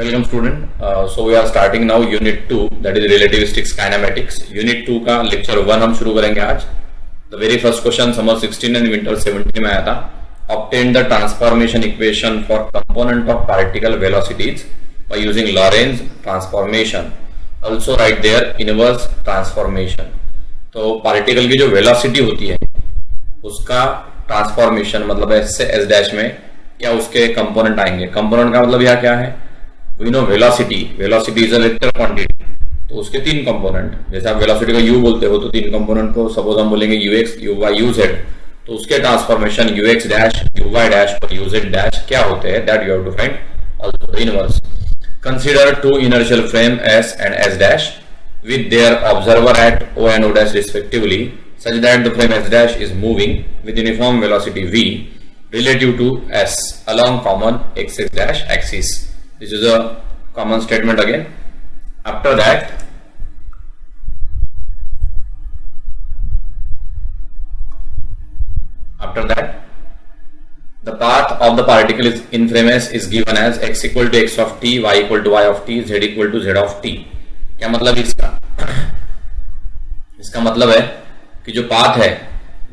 Welcome student. So we are starting now unit 2, that is relativistic kinematics. Unit 2 का lecture 1 हम शुरू करेंगे आज. The very first question summer 16 and winter 17 में आया था. Obtain the transformation equation for component of particle velocities by using Lorentz transformation. Also write there inverse transformation. तो particle की जो velocity होती है उसका ट्रांसफॉर्मेशन मतलब S से S डैश में क्या उसके कंपोनेंट आएंगे. कंपोनेंट का मतलब यहाँ क्या है, we know velocity is a vector quantity, तो उसके तीन कंपोनेंट, जैसे आप वेलोसिटी को u बोलते हो तो तीन कंपोनेंट को सपोज हम बोलेंगे ux, uy, uz, तो उसके transformation ux dash, uy dash और uz डैश क्या होते हैं, that you have to find. Also the inverse. Consider two inertial frame S and S dash with their observer at O and O dash respectively such that the frame S dash is moving with uniform velocity v relative to S along common x dash axis. This is a common statement again. After that, the path of the particle is in frame S is given as x equal to x of t, y equal to y of t, z equal to z of t. क्या मतलब इसका मतलब है कि जो path है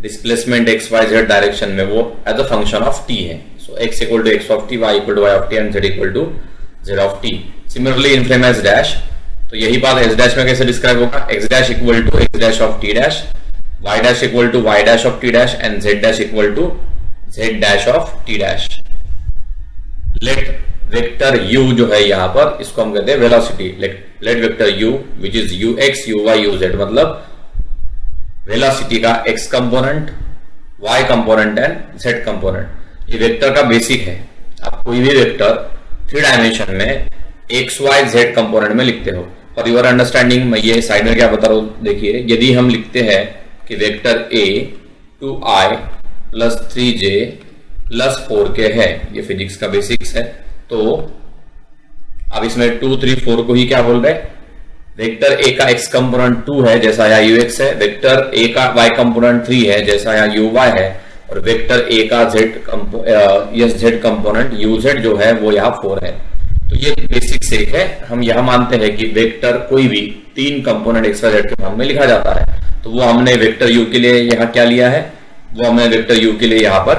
displacement X Y Z direction में वो as a function of T है. So X equal to X of T, Y equal to Y of T and Z equal to Z of T. Similarly in frame S dash, तो यही बात S dash में कैसे describe होगा, X dash equal to X dash of T dash, Y dash equal to Y dash of T dash and Z dash equal to Z dash of T dash. Let vector u जो है यहाँ पर इसको हम कहते हैं velocity. Let vector u which is ux, uy, uz, मतलब velocity का x component, y component and z component. ये वेक्टर का बेसिक है. आप कोई भी वेक्टर 3 डायमेंशन में x, y, z कंपोनेंट में लिखते हो. फॉर योर अंडरस्टैंडिंग मैं ये साइड में क्या बता रहा हूं, देखिए यदि हम लिखते हैं कि vector a 2i plus 3j plus 4k है, ये फिजिक्स का बेसिक्स है, तो अब इसमें 2, 3, 4 को ही क्या बोल रहे, वेक्टर a का x कंपोनेंट 2 है जैसा यहाँ ux है, वेक्टर a का y कंपोनेंट 3 है जैसा यहाँ uy है, और वेक्टर a का z कंपोनेंट uz जो है वो यहाँ 4 है. तो ये बेसिक से है. हम यह मानते हैं कि वेक्टर कोई भी 3 कंपोनेंट x, y, z के फॉर्म में लिखा जाता है. तो वो हमने वेक्टर u के लिए यहाँ क्या लिया है, वो हमने वेक्टर u के लिए यहाँ पर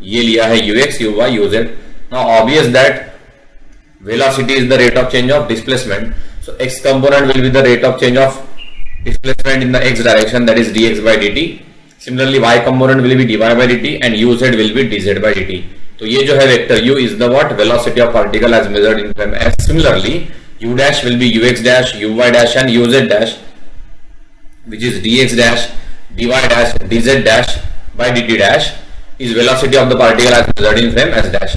ये लिया है ux, uy, uz. Now obvious that velocity is the rate of change of displacement. So x component will be the rate of change of displacement in the x direction, that is dx by dt. Similarly y component will be dy by dt and uz will be dz by dt. तो ये जो है vector u is the what velocity of particle as measured in frame S. Similarly u dash will be ux dash, uy dash and uz dash, which is dx dash, dy dash, dz dash by dt dash is velocity of the particle as measured in frame S dash.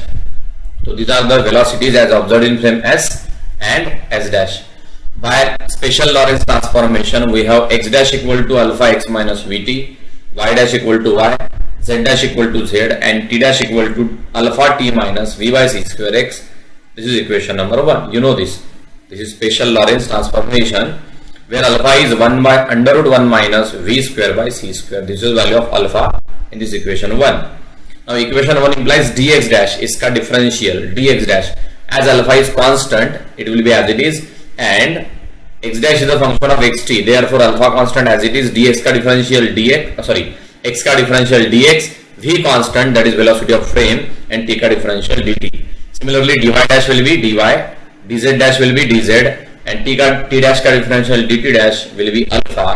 So these are the velocities as observed in frame S and S dash. By special Lorentz transformation, we have x dash equal to alpha x minus vt, y dash equal to y, z dash equal to z, and t dash equal to alpha t minus v by c square x. This is equation number 1. You know this. This is special Lorentz transformation where alpha is 1 by under root 1 minus v square by c square. This is value of alpha in this equation 1. Now equation 1 implies dx dash, इसका differential dx dash as alpha is constant, it will be as it is, and x dash is a function of xt, therefore alpha constant as it is, dx का differential x का differential dx, v constant that is velocity of frame, and t का differential dt. Similarly dy dash will be dy, dz dash will be dz, and t dash का differential dt dash will be alpha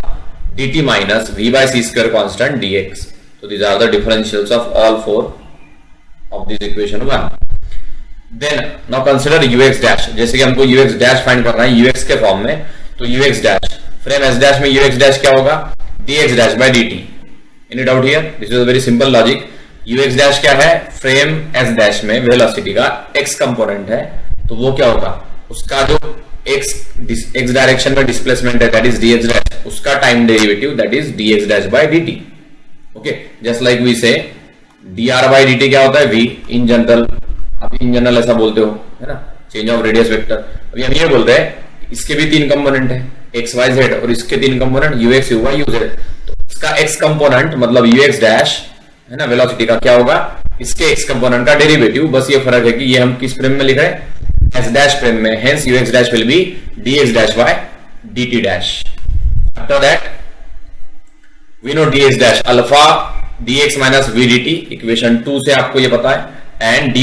dt minus v by c square constant dx. So these are the differentials of all 4 of this equation 1. Then now consider ux dash. जैसे कि हमको ux dash find करना है ux के form में, तो ux dash frame s dash में ux dash क्या होगा, dx dash by dt. Any doubt here? This is a very simple logic. ux dash क्या है, फ्रेम s dash में वेलोसिटी का x कंपोनेंट है, तो वो क्या होगा, उसका जो x डायरेक्शन में डिस्प्लेसमेंट है that is dx dash, उसका time derivative that is dx dash by dt. Okay, just like we say dr by dt क्या होता है, v इन जनरल, आप इन जनरल ऐसा बोलते हो है ना, चेंज ऑफ रेडियस वेक्टर. अभी हम ये बोलते हैं इसके भी 3 कंपोनेंट है x, y, z, और इसके 3 कंपोनेंट ux, uy, uz. तो इसका x कंपोनेंट मतलब ux डैश है ना, वेलोसिटी का क्या होगा, इसके x कंपोनेंट का डेरिवेटिव. बस ये फर्क है कि ये हम किस फ्रेम में लिख रहे हैं, S dash frame में, hence ux dash will be dx dash by dt dash. After that we know dx dash alpha dx minus v dt, equation 2 से आपको ये पता है, एंड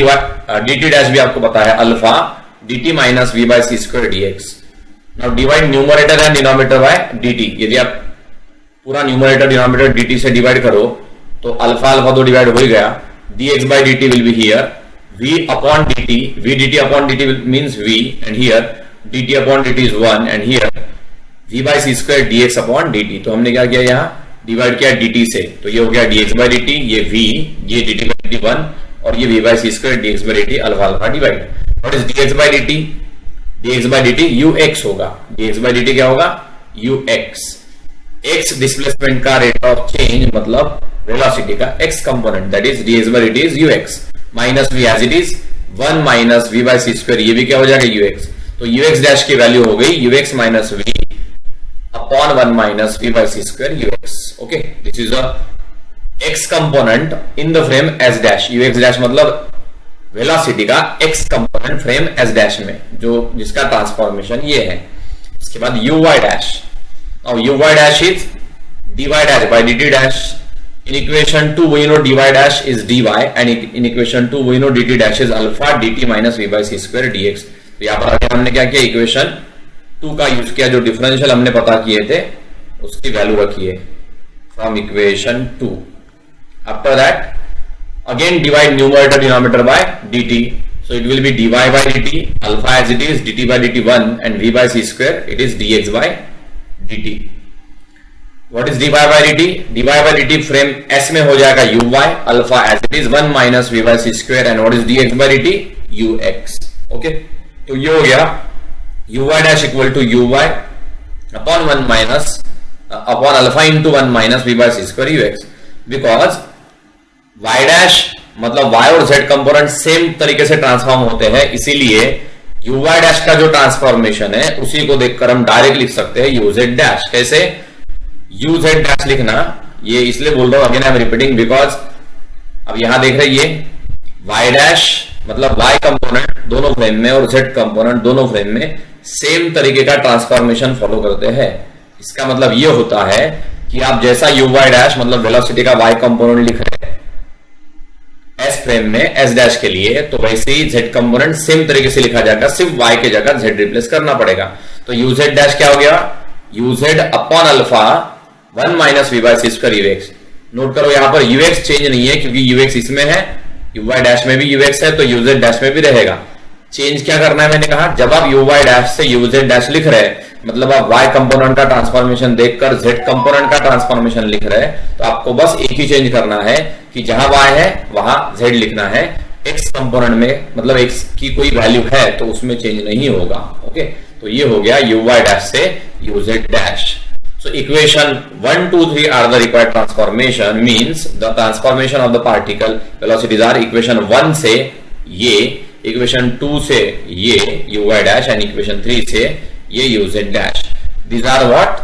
dt dash भी आपको पता है, alpha dt minus v by c square dx. Now divide numerator and denominator by dt. यदि आप पूरा न्यूमरेटर डिनोमिनेटर dt से डिवाइड करो तो अल्फा अल्फा तो डिवाइड हो ही गया, dx by dt will be here, v upon dt, v dt upon dt means v, and here dt upon dt is 1, and here v by c square dx upon dt. तो हमने क्या किया, यहाँ divide किया dt से, तो ये हो गया dx by dt, ये v, ये dt by dt 1, और ये v by c square dx by dt alpha alpha divide. What is dx by dt? dx by dt ux होगा. dx by dt क्या होगा? ux. x डिस्प्लेसमेंट का rate of change मतलब velocity का x component, that is dx by dt is ux minus v as it is 1 minus v by c square, ये भी क्या हो जाएगा ux. तो ux डैश की वैल्यू हो गई ux minus v upon 1 minus v by c square ux. Okay, this is a x component in the frame s dash. ux dash मतलब वेलोसिटी का x component frame s dash में, जो जिसका transformation ये है. इसके बाद uy dash. Now uy dash is dy dash by dt dash. In equation 2 we know dy dash is dy, and in equation 2 we know dt dash is alpha dt minus v by c square dx. तो यहाँ पर आगे हमने क्या किया, equation 2 का use किया, जो डिफरेंशियल हमने पता किए थे उसकी वैल्यू रखी है from equation 2. After that again divide numerator denominator by dt. So it will be dy by dt, alpha as it is, dt by dt 1, and v by c square it is dx by dt. What is dy by dt? dy by dt frame s में हो जाएगा uy, alpha as it is 1 minus v by c square, and what is dx by dt? ux. Okay, तो ये हो गया uy dash equal to uy upon 1 minus upon alpha into 1 minus v by c square ux. Because y dash मतलब y और z component same तरीके से transform होते हैं, इसीलिए uy डैश का जो ट्रांसफॉर्मेशन है उसी को देखकर हम डायरेक्ट लिख सकते हैं uz डैश. कैसे uz डैश लिखना, ये इसलिए बोल रहा हूं, again I am repeating, because अब यहां देख रहे ये y डैश मतलब y कंपोनेंट दोनों फ्रेम में और z कंपोनेंट दोनों फ्रेम में सेम तरीके का ट्रांसफॉर्मेशन फॉलो करते हैं. इसका मतलब ये होता है कि आप जैसा uy डैश मतलब वेलोसिटी का y कंपोनेंट लिख रहे हैं s फ्रेम में s डैश के लिए, तो वैसे ही z कंपोनेंट सेम तरीके से लिखा जाएगा, सिर्फ y के जगह z रिप्लेस करना पड़ेगा. तो uz डैश क्या हो गया, uz upon alpha 1 minus v by c square ux. Note करो यहां पर ux चेंज नहीं है, क्योंकि ux इसमें है, uy डैश में भी ux है, तो uz डैश में भी रहेगा. चेंज क्या करना है, मैंने कहा जब आप uy डैश से uz डैश लिख रहे हैं, मतलब आप y कंपोनेंट का ट्रांसफॉर्मेशन देखकर z कंपोनेंट का ट्रांसफॉर्मेशन लिख रहे हैं, तो आपको बस एक ही चेंज करना है कि जहां y है वहां z लिखना है. x कंपोनेंट में मतलब x की कोई वैल्यू है तो उसमें चेंज नहीं होगा. ओके, तो ये हो गया uy डैश से uz dash. So equation 1, 2, 3 are the required transformation, means the transformation of the particle velocities are equation 1 से ये, equation 2 से ये uy dash, and equation 3 से ये uz dash. These are what?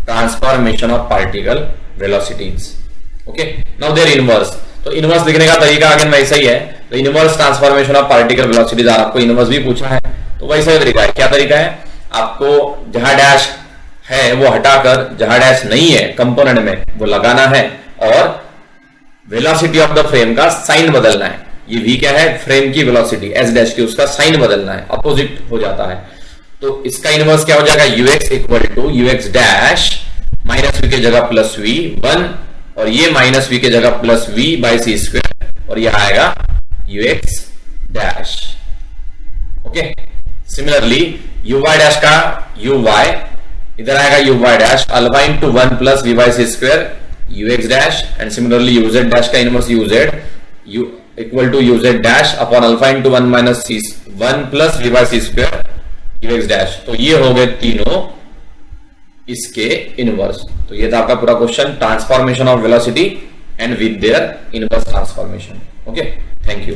Transformation of particle velocities. Okay, now their inverse. तो inverse लिखने का तरीका अगेन वैसा ही है. तो inverse transformation of particle velocities, आपको इनवर्स भी पूछा है तो वैसा ही तरीका है. क्या तरीका है, आपको जहां डैश है वो हटाकर जहां डैश नहीं है कंपोनेंट में वो लगाना है, और वेलोसिटी ऑफ द फ्रेम का साइन बदलना है. ये v क्या है, फ्रेम की वेलोसिटी s डैश की, उसका साइन बदलना है, अपोजिट हो जाता है. तो इसका इनवर्स क्या हो जाएगा, ux equal to ux dash minus v के जगह प्लस v 1, और ये माइनस v के जगह plus v by c square, और ये आएगा ux dash. Okay, similarly uy dash का uy इधर आएगा uy dash alpha into 1 plus v by c square ux dash, and similarly uz dash का inverse uz equal to uz dash upon alpha into 1 minus 1 plus v by c square ux dash. तो ये हो गए तीनों इसके inverse. तो ये था आपका पूरा question, transformation of velocity and with their inverse transformation. Okay, thank you.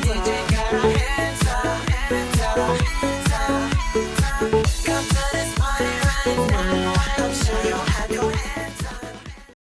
DJ got our hands up, hands up.